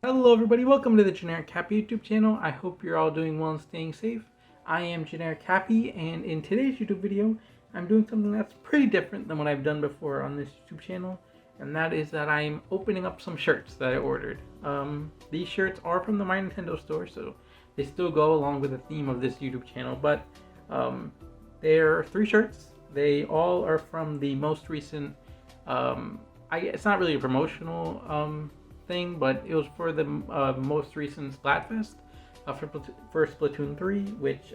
Hello everybody, welcome to the Generic Cappy YouTube channel. I hope you're all doing well and staying safe. I am Generic Cappy, and in today's YouTube video, I'm doing something that's pretty different than what I've done before on this YouTube channel, and that is that I'm opening up some shirts that I ordered. These shirts are from the My Nintendo store, so they still go along with the theme of this YouTube channel, but there are 3 shirts. They all are from the most recent, it's not really a promotional thing, but it was for the most recent Splatfest for Splatoon 3, which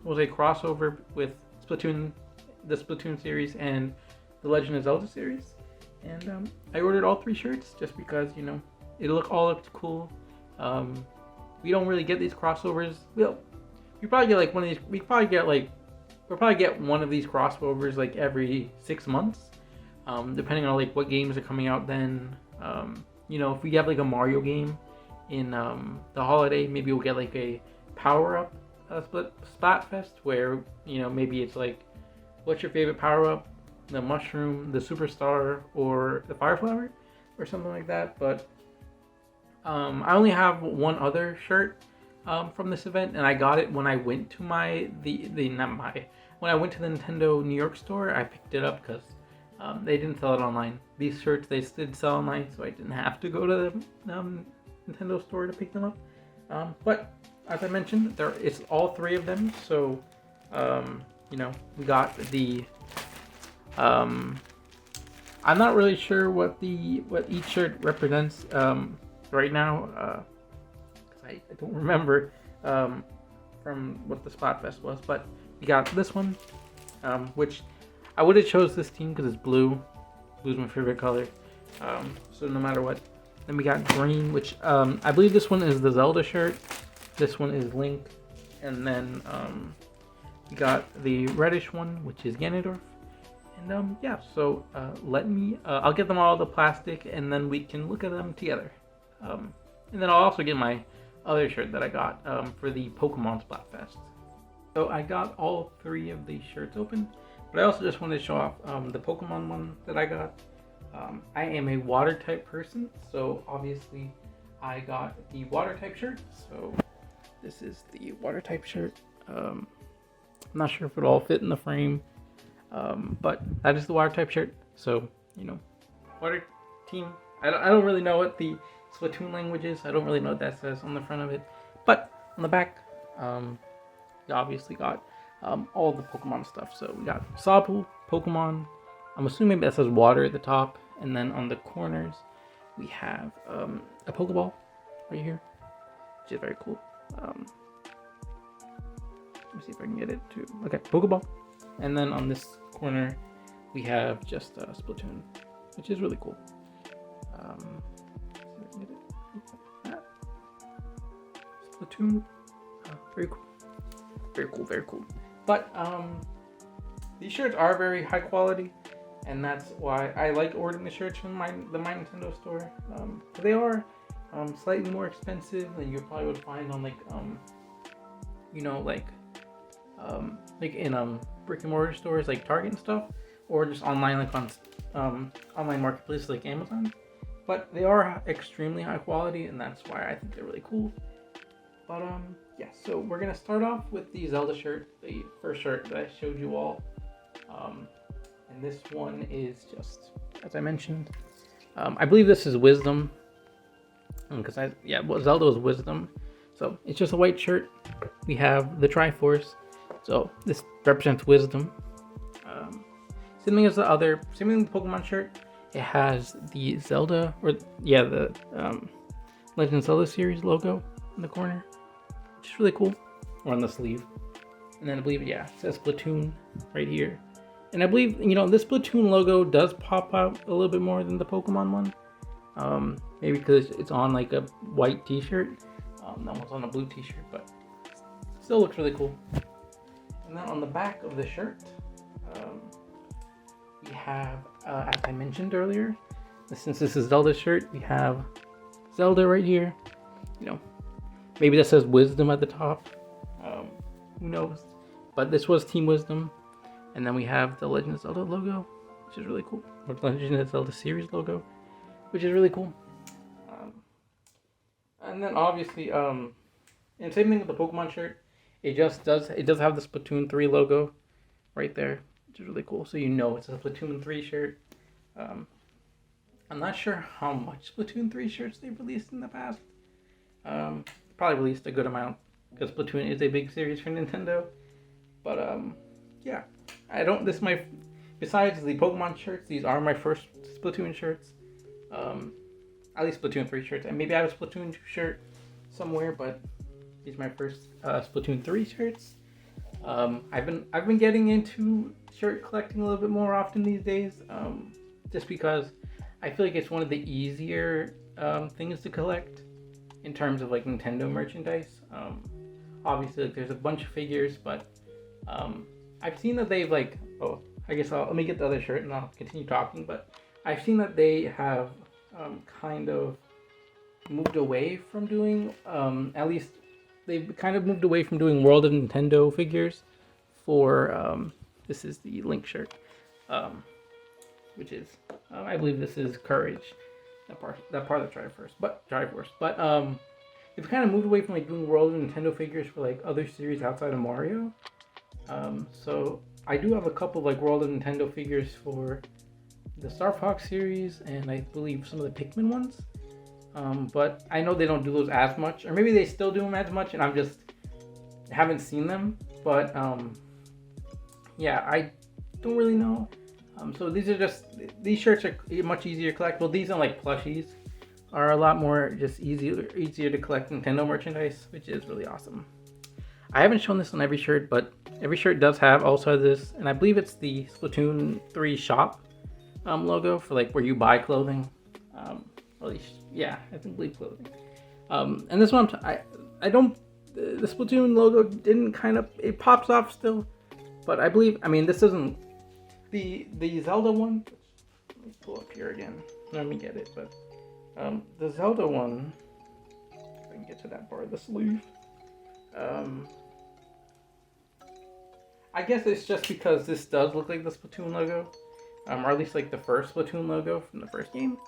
was a crossover with Splatoon, the Splatoon series and the Legend of Zelda series. And I ordered all 3 shirts just because, you know, all looked cool. We don't really get these crossovers. We'll probably get like one of these. We'll probably get one of these crossovers like every 6 months, depending on like what games are coming out then. You know, if we have like a Mario game in the holiday, maybe we'll get like a power-up Splatfest where, you know, maybe it's like, what's your favorite power-up? The mushroom, the superstar, or the fire flower, or something like that. But I only have one other shirt from this event, and I got it when I went to when I went to the Nintendo New York store. I picked it up because they didn't sell it online. These shirts they did sell online, so I didn't have to go to the Nintendo store to pick them up. But as I mentioned, it's all 3 of them. So you know, we got the I'm not really sure what each shirt represents right now, because I don't remember from what the Splatfest was. But we got this one, which I would have chose this team because it's blue. Blue's my favorite color. So no matter what. Then we got green, which I believe this one is the Zelda shirt. This one is Link. And then we got the reddish one, which is Ganondorf. And yeah, so I'll get them all the plastic, and then we can look at them together. And then I'll also get my other shirt that I got for the Pokemon Splatfest. So I got all 3 of these shirts open. But I also just wanted to show off the Pokemon one that I got. I am a water type person, so obviously I got the water type shirt. So this is the water type shirt. I'm not sure if it'll all fit in the frame, but that is the water type shirt. So, you know, water team. I don't really know what the Splatoon language is. I don't really know what that says on the front of it. But on the back, you obviously got all the Pokemon stuff. So we got Sabu, Pokemon. I'm assuming that says water at the top, and then on the corners we have a Pokeball right here, which is very cool. Let me see if I can get it to. Okay, Pokeball, and then on this corner we have just Splatoon, which is really cool. Splatoon, very cool, very cool, very cool. But these shirts are very high quality, and that's why I like ordering the shirts from the My Nintendo store. They are slightly more expensive than you probably would find on like you know, like in brick and mortar stores like Target and stuff, or just online like on online marketplaces like Amazon. But they are extremely high quality, and that's why I think they're really cool. But yeah, so we're gonna start off with the Zelda shirt, the first shirt that I showed you all. And this one is just, as I mentioned, I believe this is Wisdom, because Zelda was Wisdom. So it's just a white shirt. We have the Triforce, so this represents Wisdom. Same thing as the Pokemon shirt. It has the Zelda, the Legend of Zelda series logo in the corner, which is really cool, or on the sleeve. And then I believe, it says Splatoon right here. And I believe, you know, this Splatoon logo does pop out a little bit more than the Pokemon one. Maybe because it's on like a white t-shirt. That one's on a blue t-shirt, but still looks really cool. And then on the back of the shirt, we have, as I mentioned earlier, since this is Zelda's shirt, we have Zelda right here. You know, maybe that says Wisdom at the top. Who knows? But this was Team Wisdom. And then we have the Legend of Zelda logo, which is really cool. Or Legend of Zelda series logo, which is really cool. And then obviously, and same thing with the Pokemon shirt. It does have the Splatoon 3 logo right there, which is really cool. So you know it's a Splatoon 3 shirt. I'm not sure how much Splatoon 3 shirts they've released in the past. Probably released a good amount because Splatoon is a big series for Nintendo. But yeah, I don't. This is my. Besides the Pokemon shirts, these are my first Splatoon shirts. At least Splatoon 3 shirts, and maybe I have a Splatoon 2 shirt somewhere, but these are my first Splatoon 3 shirts. I've been getting into shirt collecting a little bit more often these days, just because I feel like it's one of the easier things to collect in terms of like Nintendo merchandise. Obviously, like, there's a bunch of figures, but I've seen that they've like. Oh, I guess let me get the other shirt and I'll continue talking. But I've seen that they have kind of moved away from doing, at least they've kind of moved away from doing World of Nintendo figures for, this is the Link shirt, which is, I believe this is Courage, that part of the Triforce, but they've kind of moved away from like doing World of Nintendo figures for like other series outside of Mario. So I do have a couple like World of Nintendo figures for the Star Fox series and I believe some of the Pikmin ones. But I know they don't do those as much, or maybe they still do them as much and I'm just haven't seen them. But yeah, I don't really know. So these shirts are much easier to collect. Well, these are like plushies are a lot more just easier to collect Nintendo merchandise, which is really awesome. I haven't shown this on every shirt, but every shirt does also this, and I believe it's the Splatoon 3 shop logo for like where you buy clothing. At least, yeah, I believe clothing. And this one, I don't, the Splatoon logo didn't it pops off still, but I believe, I mean, this isn't the Zelda one. Let me pull up here again. Let me get it, but the Zelda one, if I can get to that part of the sleeve. I guess it's just because this does look like the Splatoon logo, or at least like the first Splatoon logo from the first game.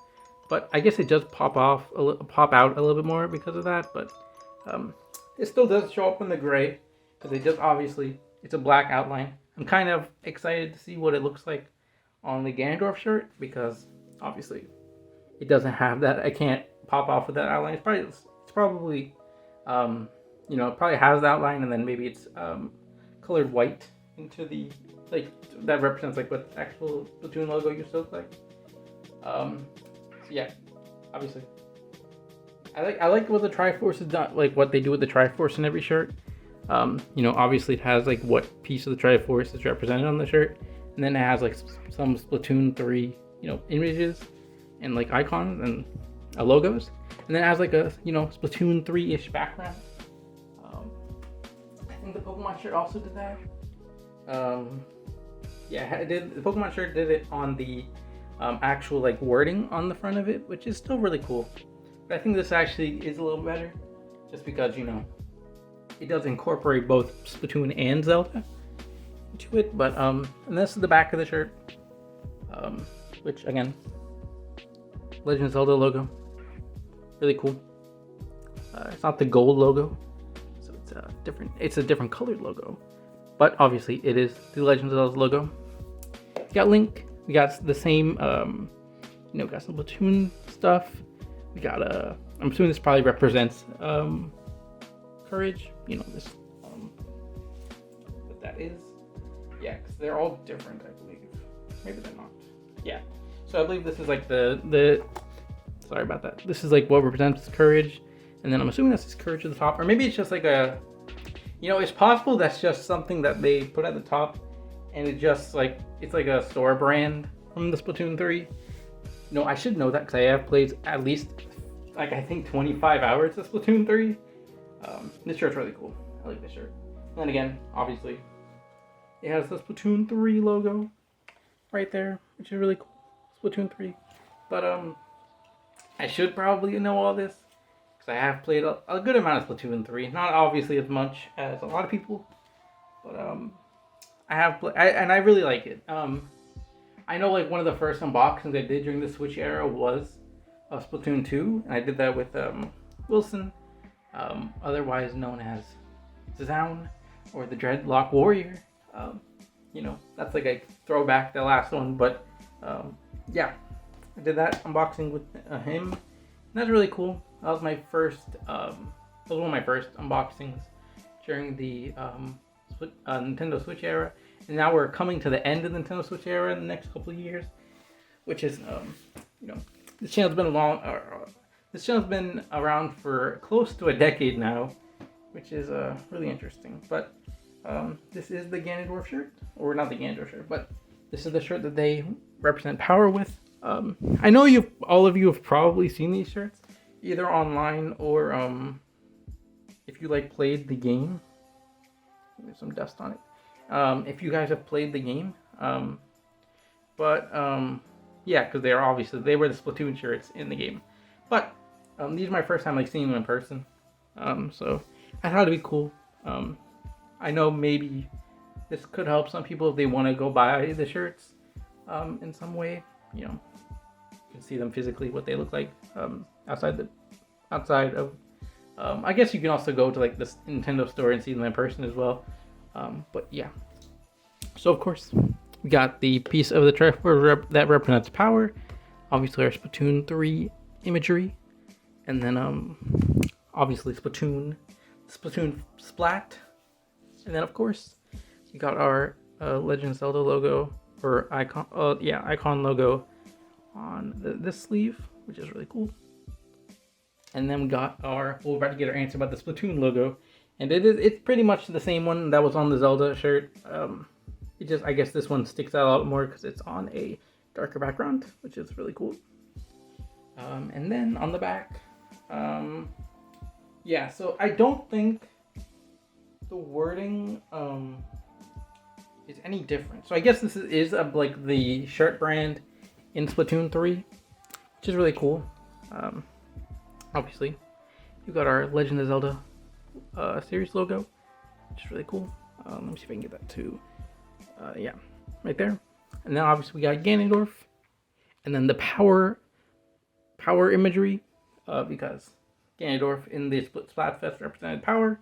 But I guess it does pop out a little bit more because of that. But it still does show up in the gray because it's a black outline. I'm kind of excited to see what it looks like on the Ganondorf shirt because obviously it doesn't have that. I can't pop off with that outline. It's probably it probably has the outline and then maybe it's colored white into the like that represents like what the actual Splatoon logo used to look like. So yeah, obviously I like what the Triforce has done, like what they do with the Triforce in every shirt. Obviously it has like what piece of the Triforce is represented on the shirt, and then it has like some Splatoon 3 images and like icons and logos, and then it has like a Splatoon 3-ish background. I think the Pokemon shirt also did that. Yeah, it did. The Pokemon shirt did it on the actual like wording on the front of it, which is still really cool. But I think this actually is a little better, just because it does incorporate both Splatoon and Zelda into it. But and this is the back of the shirt, which again, Legend of Zelda logo, really cool. It's not the gold logo. It's a different colored logo, but obviously it is the Legend of Zelda logo. We got Link. We got the same, got some Splatoon stuff. We got I'm assuming this probably represents Courage. This what that is. Yeah, because they're all different, I believe. Maybe they're not. Yeah. So I believe this is like the. Sorry about that. This is like what represents Courage. And then I'm assuming that's his Courage at the top, or maybe it's just like a, it's possible that's just something that they put at the top, and it just like it's like a store brand from the Splatoon 3. I should know that because I have played at least like I think 25 hours of Splatoon 3. This shirt's really cool. I like this shirt. And then again, obviously, it has the Splatoon 3 logo right there, which is really cool. Splatoon 3, but I should probably know all this. I have played a good amount of Splatoon 3, not obviously as much as a lot of people, but I have played, and I really like it. I know like one of the first unboxings I did during the Switch era was Splatoon 2, and I did that with Wilson, otherwise known as Zaun or the Dreadlock Warrior. You know, that's like a throwback to the last one, but yeah, I did that unboxing with him. And that's really cool. That was my first, that was one of my first unboxings during the Nintendo Switch era. And now we're coming to the end of the Nintendo Switch era in the next couple of years, which is, you know, this channel's been around for close to a decade now, which is really interesting. But this is the Ganondorf shirt, or not the Ganondorf shirt, but this is the shirt that they represent Power with. I know all of you have probably seen these shirts, either online or if you like played the game. There's some dust on it. If you guys have played the game, yeah, because they were the Splatoon shirts in the game. But these are my first time like seeing them in person, so I thought it'd be cool. I know maybe this could help some people if they want to go buy the shirts in some way. You know, you can see them physically, what they look like outside of. I guess you can also go to like this Nintendo store and see them in person as well. But yeah, so of course we got the piece of the treasure that represents Power, obviously our Splatoon 3 imagery, and then obviously Splatoon Splat, and then of course we got our Legend of Zelda logo, or icon logo on this sleeve, which is really cool. And then we got we're about to get our answer about the Splatoon logo, and it's pretty much the same one that was on the Zelda shirt. I guess this one sticks out a lot more because it's on a darker background, which is really cool. And then on the back, yeah, so I don't think the wording is any different. So I guess this is like the shirt brand in Splatoon 3, which is really cool. Obviously, you got our Legend of Zelda series logo, which is really cool. Let me see if I can get that too. Yeah, right there. And then obviously we got Ganondorf, and then the power imagery, because Ganondorf in the Splatfest represented Power,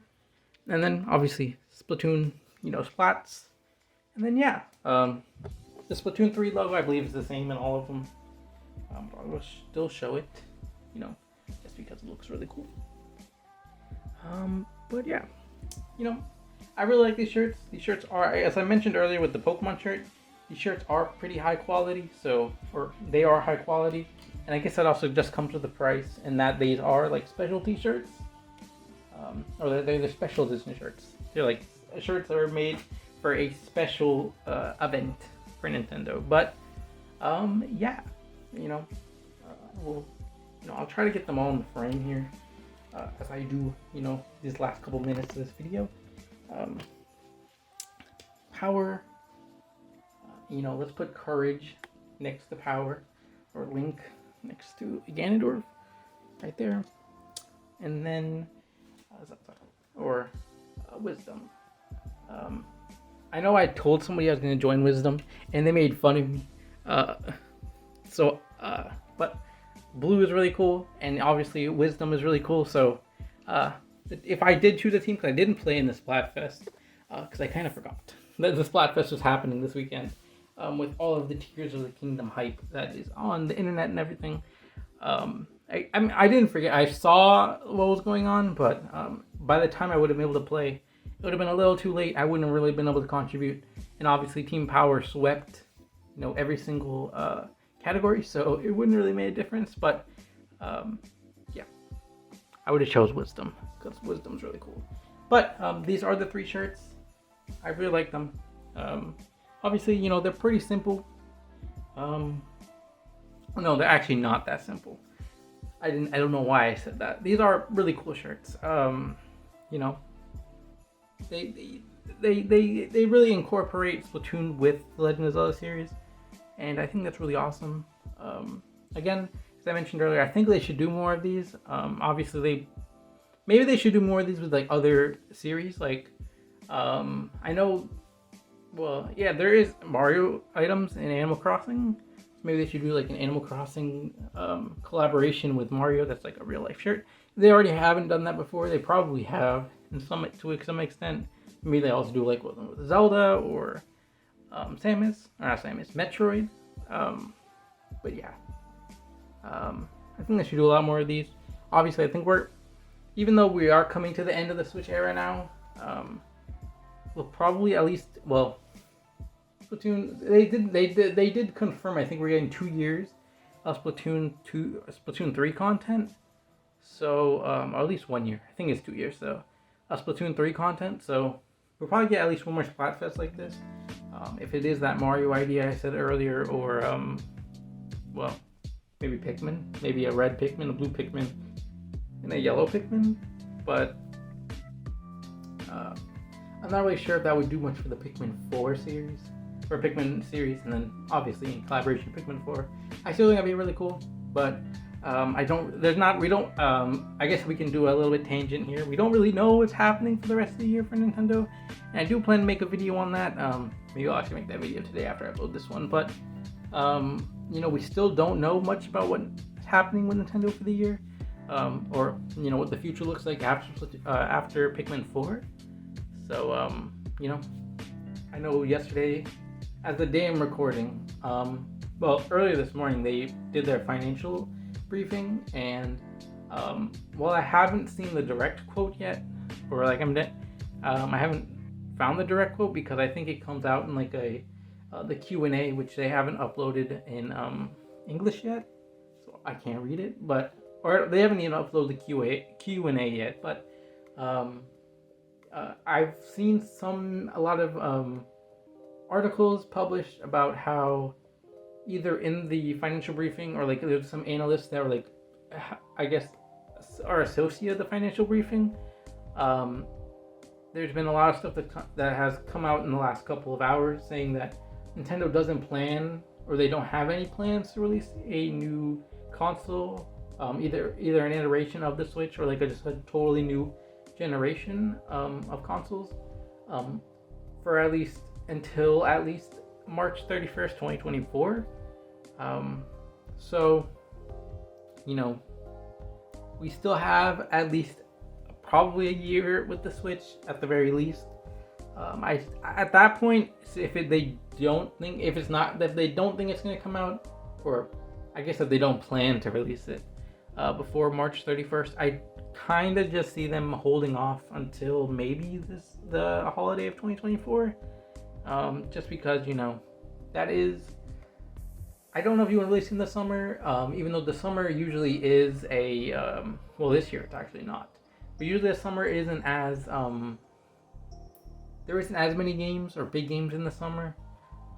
and then obviously Splatoon, you know, splats, and then yeah, the Splatoon 3 logo I believe is the same in all of them. But I will still show it, you know, just because it looks really cool. But yeah, you know, I really like these shirts. These shirts are, as I mentioned earlier with the Pokemon shirt, these shirts are pretty high quality, they are high quality, and I guess that also just comes with the price, and that these are like specialty shirts, or they're the special edition shirts. They're like shirts that are made for a special event for Nintendo. But yeah, you know, I'll try to get them all in the frame here, as I do, you know, these last couple minutes of this video. Power, you know, let's put Courage next to Power, or Link next to Ganondorf, right there, and then Wisdom. I know I told somebody I was going to join Wisdom, and they made fun of me. But Blue is really cool, and obviously Wisdom is really cool. So, if I did choose a team, because I didn't play in the Splatfest, because I kind of forgot that the Splatfest was happening this weekend, with all of the Tears of the Kingdom hype that is on the internet and everything. I mean, I didn't forget. I saw what was going on, but by the time I would have been able to play, it would have been a little too late. I wouldn't have really been able to contribute. And obviously, Team Power swept, you know, every single category, so it wouldn't really make a difference. But yeah, I would have chose Wisdom, because Wisdom's really cool. But these are the 3 shirts. I really like them. Obviously, you know, they're pretty simple. No, they're actually not that simple. I don't know why I said that. These are really cool shirts. You know, they really incorporate Splatoon with the Legend of Zelda series, and I think that's really awesome. Again, as I mentioned earlier, I think they should do more of these. Obviously, maybe they should do more of these with like other series. Like, I know, well, yeah, there is Mario items in Animal Crossing. Maybe they should do like an Animal Crossing collaboration with Mario that's like a real life shirt. they already haven't done that before. They probably have to some extent. Maybe they also do like with Zelda or Metroid. But yeah, I think they should do a lot more of these. Obviously, I think even though we are coming to the end of the Switch era now, we'll probably at least, well, Splatoon, they did confirm, I think we're getting 2 years of Splatoon 3 content. So, or at least 1 year. I think it's 2 years, so Splatoon 3 content. So we'll probably get at least one more Splatfest like this. If it is that Mario idea I said earlier, or well, maybe Pikmin, maybe a red Pikmin, a blue Pikmin, and a yellow Pikmin. But I'm not really sure if that would do much for the Pikmin 4 series, or Pikmin series, and then obviously in collaboration Pikmin 4. I still think that'd be really cool, but I guess we can do a little bit tangent here. We don't really know what's happening for the rest of the year for Nintendo, and I do plan to make a video on that. Maybe I'll actually make that video today after I upload this one, but we still don't know much about what's happening with Nintendo for the year, or what the future looks like after Pikmin 4. So I know yesterday, as the day I'm recording, earlier this morning they did their financial briefing, and while I haven't seen the direct quote yet, or I haven't found the direct quote because I think it comes out in like the Q&A, which they haven't uploaded in English yet, so I can't read it, or they haven't even uploaded the Q&A yet, but I've seen a lot of articles published about how either in the financial briefing, or like there's some analysts that were I guess are associated with the financial briefing. There's been a lot of stuff that has come out in the last couple of hours saying that Nintendo doesn't plan, or they don't have any plans to release a new console, either an iteration of the Switch, or just a totally new generation of consoles, for at least until March 31st, 2024. So, we still have at least probably a year with the Switch at the very least. At that point, if they don't think it's going to come out, or I guess if they don't plan to release it before March 31st, I kind of just see them holding off until maybe the holiday of 2024. Just because, that is, I don't know if you want to release in the summer, even though the summer usually is this year it's actually not. But usually the summer isn't as, there isn't as many games or big games in the summer.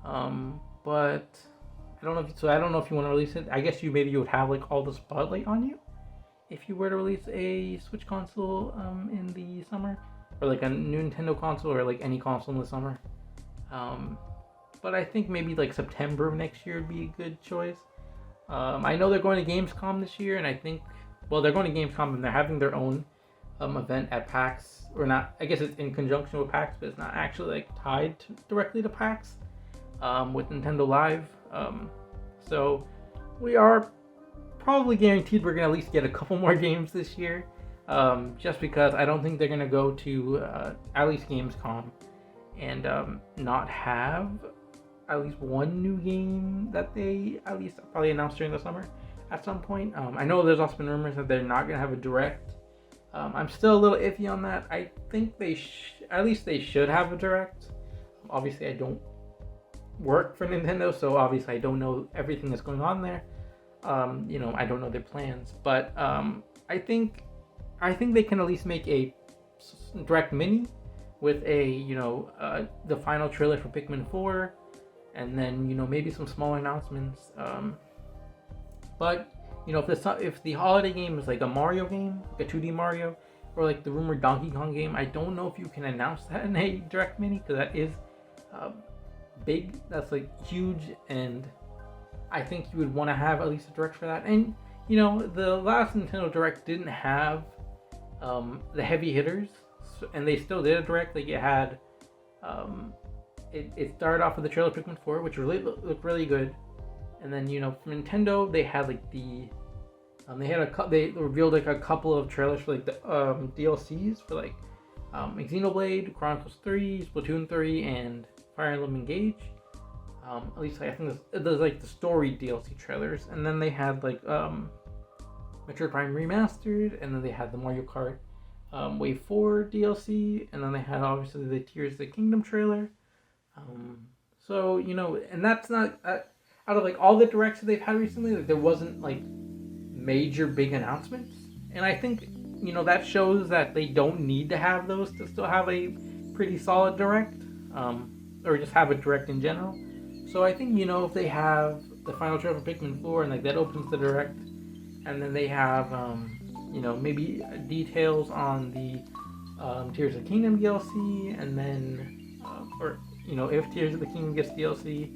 But I don't know if you want to release it. I guess you would have all the spotlight on you if you were to release a Switch console in the summer, or a new Nintendo console, or any console in the summer. But I think maybe September of next year would be a good choice. I know they're going to Gamescom this year, and I think, they're going to Gamescom and they're having their own event at PAX, or not. I guess it's in conjunction with PAX, but it's not actually tied directly to PAX with Nintendo Live. So we are probably guaranteed we're gonna at least get a couple more games this year, just because I don't think they're gonna go to at least Gamescom and not have at least one new game that they at least probably announced during the summer at some point. I know there's also been rumors that they're not gonna have a direct. I'm still a little iffy on that. I think they should have a direct. Obviously, I don't work for Nintendo, so obviously I don't know everything that's going on there. I don't know their plans, but I think they can at least make a direct mini with the final trailer for Pikmin 4, and then maybe some smaller announcements. But if the holiday game is a Mario game, a 2D Mario, or the rumored Donkey Kong game, I don't know if you can announce that in a direct mini, because that is big. That's huge, and I think you would want to have at least a direct for that. And the last Nintendo Direct didn't have the heavy hitters, and they still did a direct. It had it started off with the trailer Pikmin 4, which really looked really good, and then from Nintendo they had the They revealed like a couple of trailers for like the DLCs for like Xenoblade Chronicles 3, Splatoon 3, and Fire Emblem Engage. At least I think there's like the story DLC trailers, and then they had like Metroid Prime Remastered, and then they had the Mario Kart Wave 4 DLC, and then they had obviously the Tears of the Kingdom trailer. So and that's not out of like all the directs that they've had recently, like there wasn't like major big announcements, and I think that shows that they don't need to have those to still have a pretty solid direct, or just have a direct in general. So I think if they have the final trailer for Pikmin 4 and like that opens the direct, and then they have maybe details on the Tears of the Kingdom DLC, and then if Tears of the Kingdom gets DLC,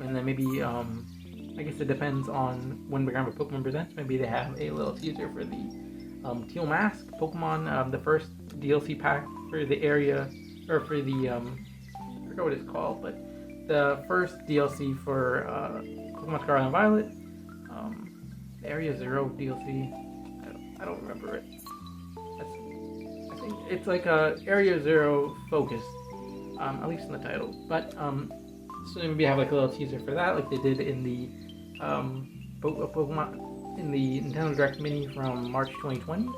and then maybe I guess it depends on when Grand Pokemon presents. Maybe they have a little teaser for the Teal Mask Pokemon, the first DLC pack for the area, or for the I forgot what it's called, but the first DLC for Pokemon Scarlet and Violet, the Area Zero DLC. I don't remember it. I think it's like a Area Zero focus, at least in the title. But so maybe have like a little teaser for that, like they did in the Pokemon in the Nintendo Direct Mini from March 2020.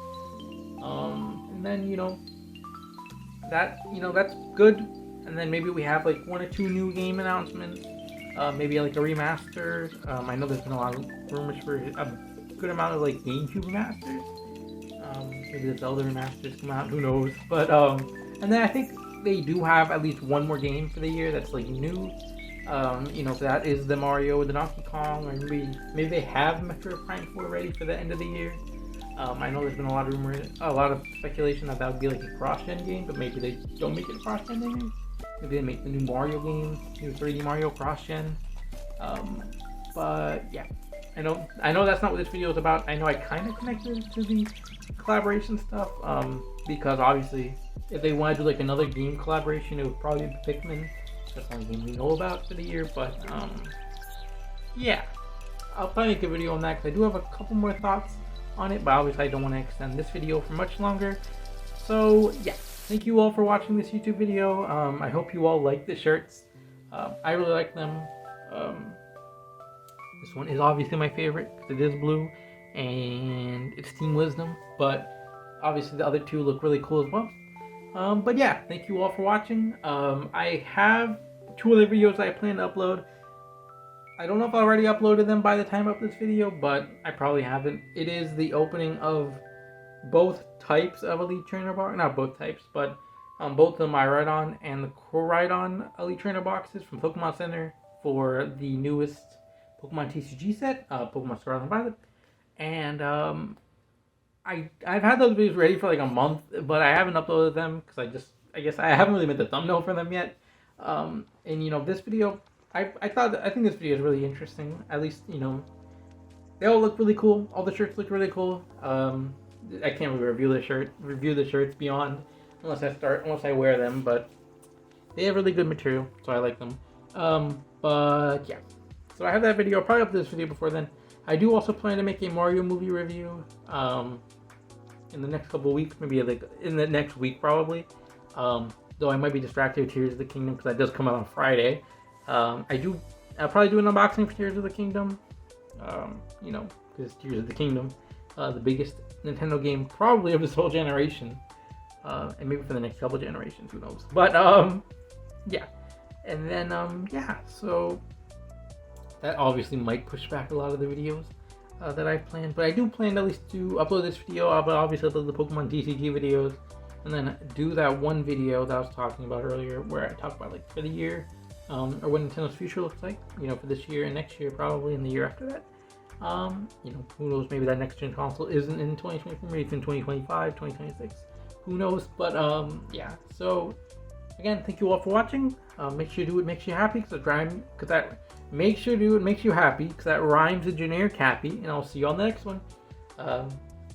And then that's good. And then maybe we have like 1 or 2 new game announcements. Maybe like a remaster. I know there's been a lot of rumors for a good amount of like GameCube remasters. Maybe the Zelda remasters come out. Who knows? But and then I think they do have at least 1 more game for the year that's like new. That is the Mario, the Donkey Kong, or maybe they have Metroid Prime 4 ready for the end of the year. I know there's been a lot of rumors, a lot of speculation that would be like a cross-gen game, but maybe they don't make it a cross-gen game. Maybe they make the new Mario game, new 3D Mario cross-gen. But yeah, I know that's not what this video is about. I know I kind of connected to the collaboration stuff, because obviously if they want to do like another game collaboration, it would probably be Pikmin. That's the only game we know about for the year, but yeah, I'll probably make a video on that because I do have a couple more thoughts on it, but obviously I don't want to extend this video for much longer. So yeah, thank you all for watching this YouTube video. I hope you all like the shirts. I really like them. This one is obviously my favorite because it is blue and it's Team Wisdom, but obviously the other 2 look really cool as well. But yeah, thank you all for watching. I have 2 other videos I plan to upload. I don't know if I already uploaded them by the time of this video, but I probably haven't. It is the opening of both types of Elite Trainer box, not both types, but both the My Ride-On and the Ride-On Elite Trainer boxes from Pokemon Center for the newest Pokemon TCG set, Pokemon Scarlet and Violet. And I've had those videos ready for like a month, but I haven't uploaded them because I guess I haven't really made the thumbnail for them yet. And this video, I think this video is really interesting. At least they all look really cool. All the shirts look really cool. I can't really review the shirts beyond unless I wear them, but they have really good material, so I like them. But yeah, so I have that video. I'll probably upload this video before then. I do also plan to make a Mario movie review in the next couple of weeks, maybe like in the next week probably. Though I might be distracted with Tears of the Kingdom because that does come out on Friday. I'll probably do an unboxing for Tears of the Kingdom. Because Tears of the Kingdom, the biggest Nintendo game probably of this whole generation, and maybe for the next couple generations, who knows? But yeah, and then yeah, so that obviously might push back a lot of the videos that I've planned, but I do plan at least to upload this video, but obviously upload the Pokemon TCG videos, and then do that one video that I was talking about earlier, where I talk about like for the year, or what Nintendo's future looks like, for this year and next year probably, and the year after that. Who knows, maybe that next gen console isn't in 2024, maybe it's in 2025, 2026, who knows, but yeah, so again, thank you all for watching. Make sure to do what makes you happy, make sure to do what makes you happy, because that rhymes with generic happy, and I'll see you on the next one.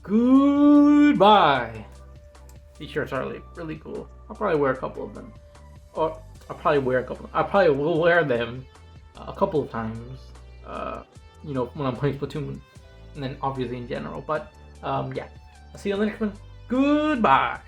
Goodbye. These shirts are really cool. I'll probably wear a couple of them. Or I probably will wear them a couple of times, when I'm playing Splatoon. and then obviously in general. But yeah, I'll see you on the next one. Goodbye.